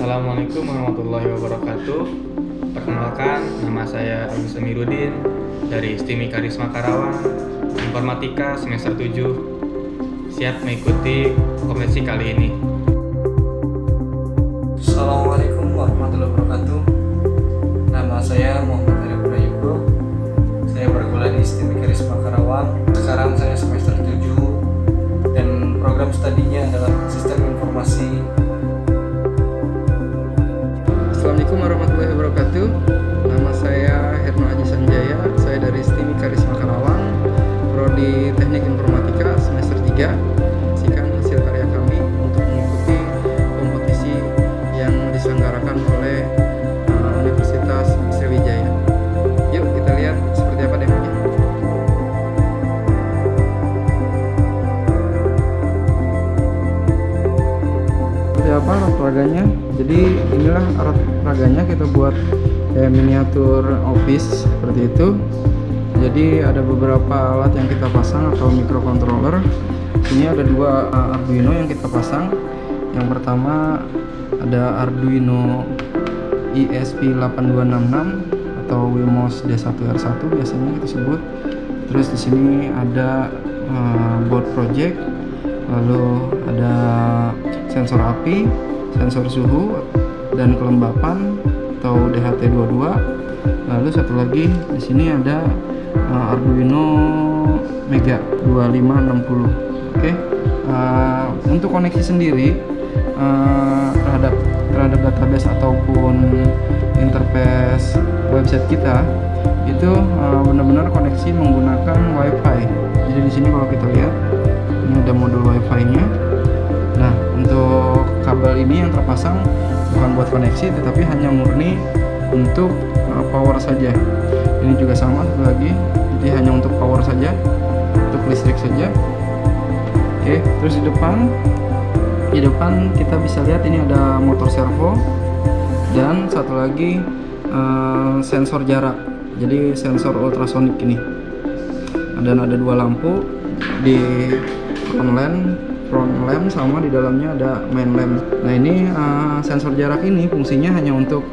Assalamualaikum warahmatullahi wabarakatuh. Perkenalkan, nama saya Agus Amirudin dari STIMI Karisma Karawang, Informatika semester 7. Siap mengikuti kompetisi kali ini. Assalamualaikum warahmatullahi wabarakatuh. Nama saya Muhammad Arif Prayugo. Saya berkuliah di STIMI Karisma Karawang. Sekarang saya semester 7 dan program studinya adalah Sistem Informasi. Assalamualaikum warahmatullahi wabarakatuh. Nama saya Herno Haji Sanjaya. Saya dari STIMI Karisma Karawang, Prodi Teknik Informatika semester 3. Saksikan hasil karya kami untuk mengikuti kompetisi yang diselenggarakan oleh Universitas Sriwijaya. Yuk kita lihat seperti apa demonya. Seperti apa alat peraganya? Jadi inilah alat peraganya, kita buat kayak miniatur office seperti itu. Jadi ada beberapa alat yang kita pasang atau microcontroller. Ini ada dua Arduino yang kita pasang. Yang pertama ada Arduino ESP8266 atau Wemos D1R1 biasanya kita sebut. Terus di sini ada board project, lalu ada sensor api, sensor suhu dan kelembapan atau DHT22. Lalu satu lagi di sini ada Arduino Mega 2560. Oke. Untuk koneksi sendiri terhadap database ataupun interface website kita itu benar-benar koneksi menggunakan WiFi. Jadi di sini kalau kita lihat ini ada modul WiFi-nya. Nah, untuk kabel ini yang terpasang bukan buat koneksi, tetapi hanya murni untuk power saja. Ini juga sama lagi, jadi hanya untuk power saja, untuk listrik saja. Oke, terus di depan kita bisa lihat ini ada motor servo dan satu lagi sensor jarak. Jadi sensor ultrasonik ini. Dan ada dua lampu di front lamp sama di dalamnya ada main lamp. Nah ini sensor jarak ini fungsinya hanya untuk,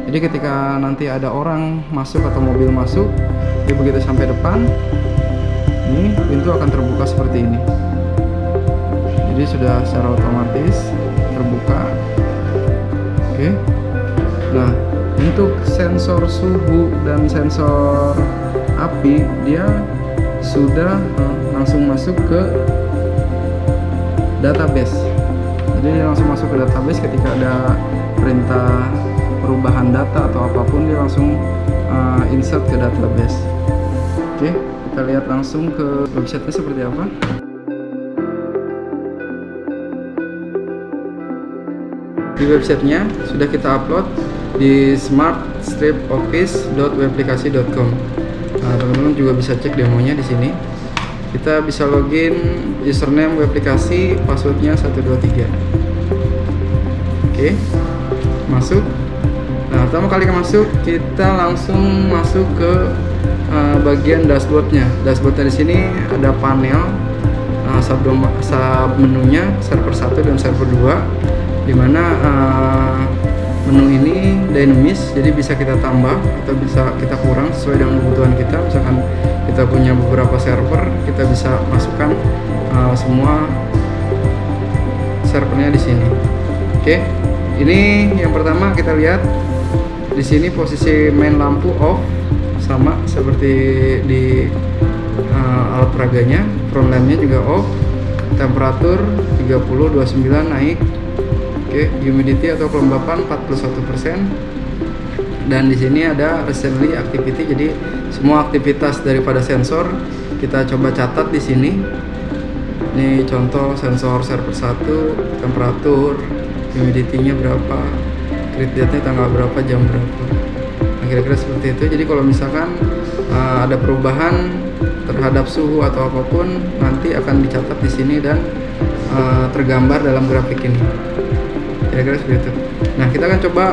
jadi ketika nanti ada orang masuk atau mobil masuk, dia begitu sampai depan, ini pintu akan terbuka seperti ini. Jadi sudah secara otomatis terbuka. Oke. Nah untuk sensor suhu dan sensor api dia sudah langsung masuk ke database. Jadi dia langsung masuk ke database ketika ada perintah perubahan data atau apapun, dia langsung insert ke database. Oke, kita lihat langsung ke website-nya seperti apa. Di websitenya sudah kita upload di smartstripoffice.webaplikasi.com. Nah, teman-teman juga bisa cek demonya di sini. Kita bisa login username web aplikasi, passwordnya 123. Oke, masuk. Nah, pertama kali masuk kita langsung masuk ke bagian dashboardnya. Dashboardnya di sini ada panel sub menunya server 1 dan server 2, dimana menu ini dinamis, jadi bisa kita tambah atau bisa kita kurang sesuai dengan kebutuhan kita. Misalkan kita punya beberapa server, kita bisa masukkan semua servernya di sini. Oke, ini yang pertama kita lihat di sini posisi main lampu off, sama seperti di alat peraganya. Front lampnya juga off, temperatur 30-29 naik. Oke, humidity atau kelembapan 41%. Dan di sini ada recently activity, jadi semua aktivitas daripada sensor kita coba catat di sini. Ini contoh sensor server 1, temperatur, humidity-nya berapa, create date-nya tanggal berapa, jam berapa. Nah, kira-kira seperti itu. Jadi kalau misalkan ada perubahan terhadap suhu atau apapun, nanti akan dicatat di sini dan tergambar dalam grafik ini. Kira-kira seperti itu. Nah, kita akan coba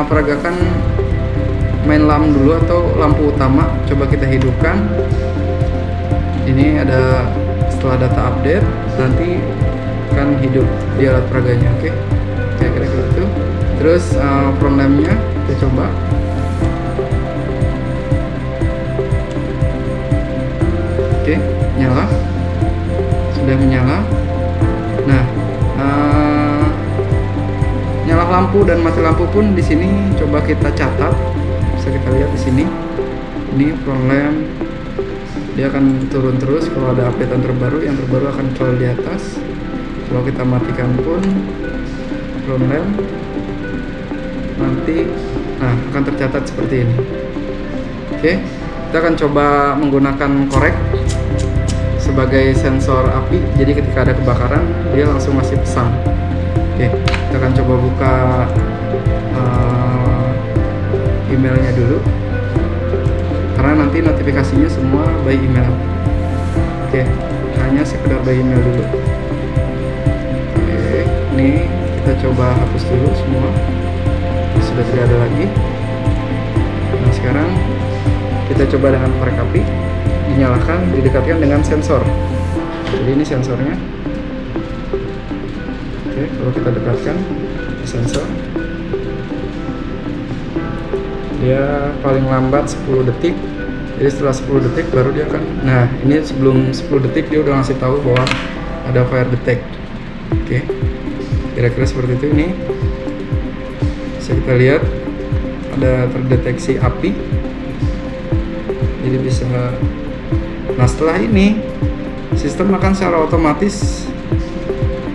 peragakan main lamp dulu atau lampu utama. Coba kita hidupkan. Ini ada setelah data update, nanti akan hidup di alat peraganya. Oke, kira-kira gitu. Terus front lampnya kita coba. Oke, nyala, sudah menyala. Nah, nyala lampu dan mati lampu pun di sini coba kita catat. Bisa kita lihat di sini. Ini front lamp, dia akan turun terus kalau ada updatean terbaru. Yang terbaru akan selalu di atas. Kalau kita matikan pun front lamp nanti, nah, akan tercatat seperti ini. Oke, kita akan coba menggunakan korek sebagai sensor api. Jadi ketika ada kebakaran dia langsung ngasih pesan. Oke, kita akan coba buka emailnya dulu, karena nanti notifikasinya semua by email. Oke, hanya sekedar by email dulu. Oke, ini kita coba hapus dulu semua. Sudah tidak ada lagi. Nah, sekarang kita coba dengan korek api, dinyalakan, didekatkan dengan sensor. Jadi ini sensornya. Oke, kalau kita dekatkan sensor, dia paling lambat 10 detik. Jadi setelah 10 detik baru dia akan, nah ini sebelum 10 detik dia udah ngasih tahu bahwa ada fire detect. Oke, kira-kira seperti itu. Ini bisa kita lihat ada terdeteksi api, jadi bisa. Nah, setelah ini sistem akan secara otomatis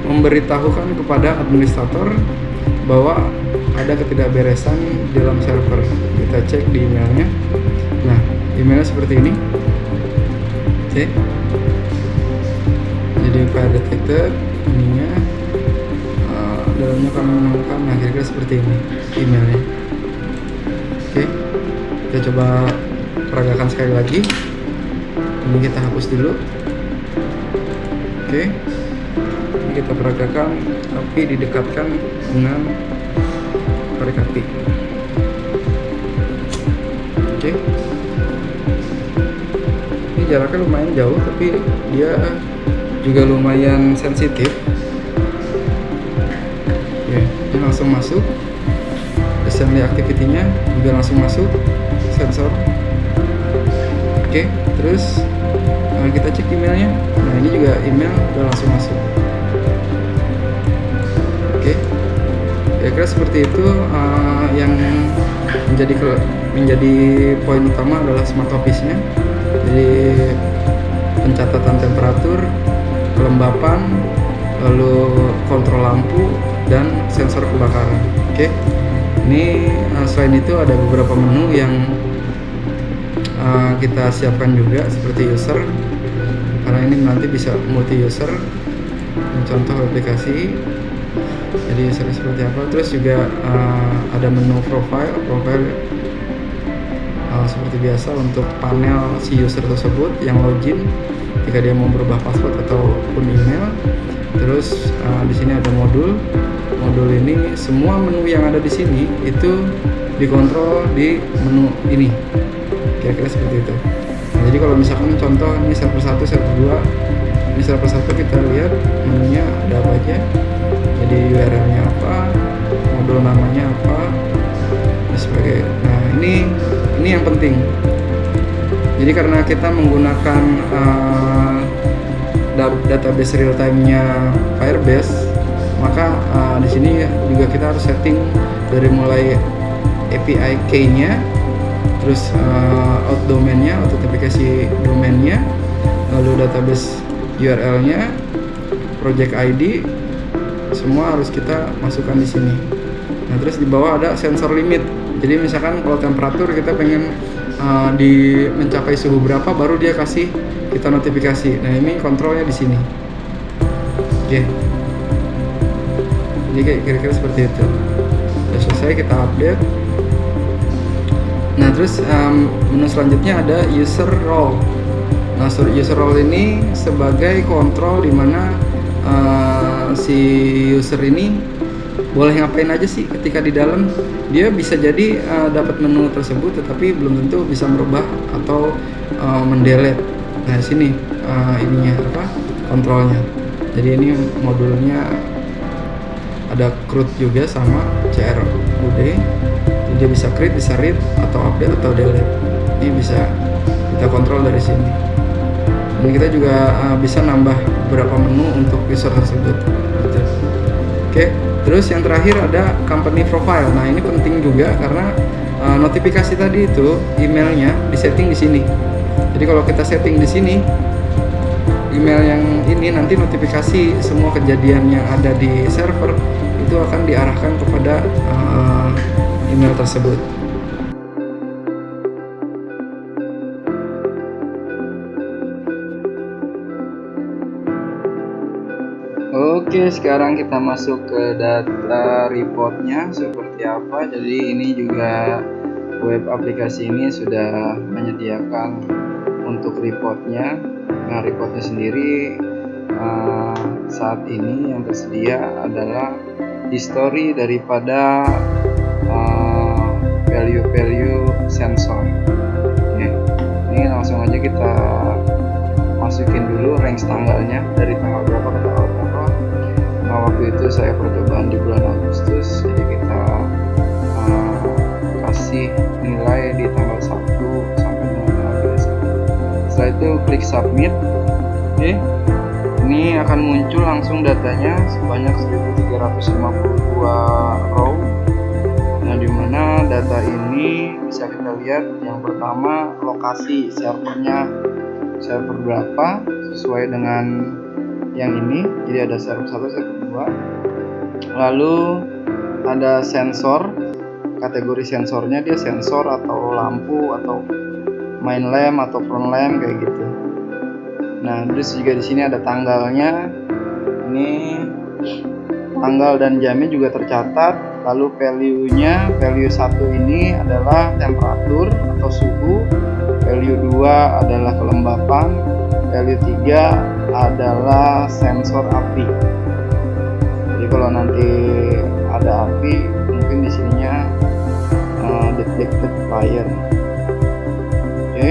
memberitahukan kepada administrator bahwa ada ketidakberesan di dalam server. Kita cek di emailnya. Nah, emailnya seperti ini. Oke, jadi fire detected, ininya dalamnya kami menemukan. Nah, kira-kira seperti ini emailnya. Oke, kita coba peragakan sekali lagi. Ini kita hapus dulu. Oke, ini kita peragakan, tapi didekatkan dengan korek api. Oke, ini jaraknya lumayan jauh, tapi dia juga lumayan sensitif. Oke, ini langsung masuk. Assembly activity-nya juga langsung masuk sensor. Oke, terus kita cek emailnya. Nah, ini juga email udah langsung masuk. Oke, kira-kira seperti itu. Yang menjadi poin utama adalah smart office-nya. Jadi pencatatan temperatur, kelembapan, lalu kontrol lampu dan sensor kebakaran. Oke, ini selain itu ada beberapa menu yang kita siapkan juga, seperti user, karena ini nanti bisa multi user. Ini contoh aplikasi, jadi user seperti apa. Terus juga ada menu profile seperti biasa untuk panel si user tersebut yang login jika dia mau berubah password ataupun email. Terus di sini ada modul ini, semua menu yang ada di sini itu dikontrol di menu ini. Kira-kira seperti itu. Nah, jadi kalau misalkan contoh ini server 1, server 2, ini server 1 kita lihat menunya ada apa aja. Jadi URL-nya apa, modul namanya apa, dan sebagainya. Nah, ini yang penting. Jadi karena kita menggunakan database real time-nya Firebase, maka di sini juga kita harus setting dari mulai API key-nya, terus out domain-nya, authentication domain-nya, lalu database URL-nya, project ID, semua harus kita masukkan di sini. Nah, terus di bawah ada sensor limit. Jadi misalkan kalau temperatur kita pengen mencapai suhu berapa, baru dia kasih kita notifikasi. Nah, ini kontrolnya di sini. Oke. Jadi kira-kira seperti itu. Sudah selesai, kita update. Nah, terus menu selanjutnya ada user role. Nah, user role ini sebagai kontrol di mana si user ini boleh ngapain aja sih ketika di dalam. Dia bisa jadi dapat menu tersebut, tetapi belum tentu bisa merubah atau mendelete. Nah, sini ininya apa? Kontrolnya. Jadi ini modulnya ada CRUD juga sama. CRUD. Dia bisa create, bisa read, atau update, atau delete. Ini bisa kita kontrol dari sini. Dan kita juga bisa nambah beberapa menu untuk user tersebut gitu. Oke, terus yang terakhir ada company profile. Nah, ini penting juga karena notifikasi tadi itu emailnya disetting di sini. Jadi kalau kita setting di sini, email yang ini nanti notifikasi semua kejadian yang ada di server itu akan diarahkan kepada email tersebut. Oke, sekarang kita masuk ke data reportnya seperti apa. Jadi ini juga web aplikasi ini sudah menyediakan untuk reportnya. Nah, reportnya sendiri saat ini yang tersedia adalah history daripada value sensor. Oke, ini langsung aja kita masukin dulu range tanggalnya dari tanggal berapa ke tanggal berapa. Nah, waktu itu saya percobaan di bulan Agustus, jadi kita kasih nilai di tanggal 1 sampai dengan tanggal 21. Setelah itu klik submit. Oke, ini akan muncul langsung datanya sebanyak 1352 row. Nah, dimana data ini bisa kita lihat yang pertama lokasi servernya, server berapa sesuai dengan yang ini. Jadi ada server 1, server 2. Lalu ada sensor, kategori sensornya dia sensor atau lampu atau main lamp atau front lamp kayak gitu. Nah, terus juga di sini ada tanggalnya. Ini tanggal dan jamnya juga tercatat. Lalu value-nya, value 1 ini adalah temperatur atau suhu, value 2 adalah kelembapan, value 3 adalah sensor api. Jadi kalau nanti ada api, mungkin di sininya detected fire. Oke.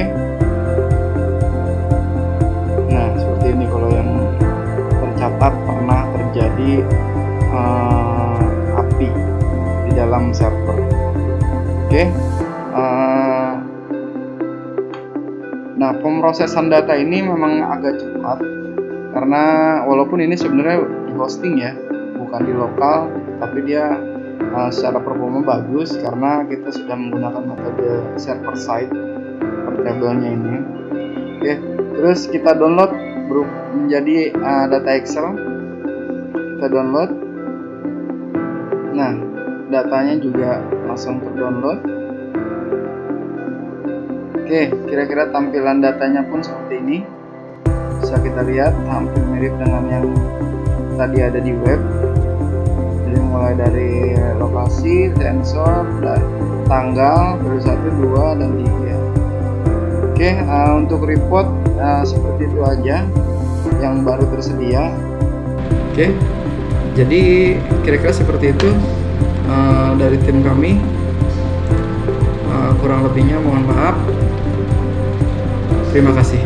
Nah, seperti ini kalau yang tercatat pernah terjadi api di dalam server. Oke. Nah, pemrosesan data ini memang agak cepat karena walaupun ini sebenarnya di hosting ya, bukan di lokal, tapi dia secara performa bagus karena kita sudah menggunakan metode server side portable-nya ini. Oke, terus kita download menjadi data Excel. Kita download. Nah, datanya juga langsung terdownload. Oke, kira-kira tampilan datanya pun seperti ini. Bisa kita lihat hampir mirip dengan yang tadi ada di web. Jadi mulai dari lokasi, sensor, dan tanggal, value 1, 2, dan 3. Oke, untuk report seperti itu aja yang baru tersedia. Oke, jadi kira-kira seperti itu dari tim kami. Kurang lebihnya mohon maaf. Terima kasih.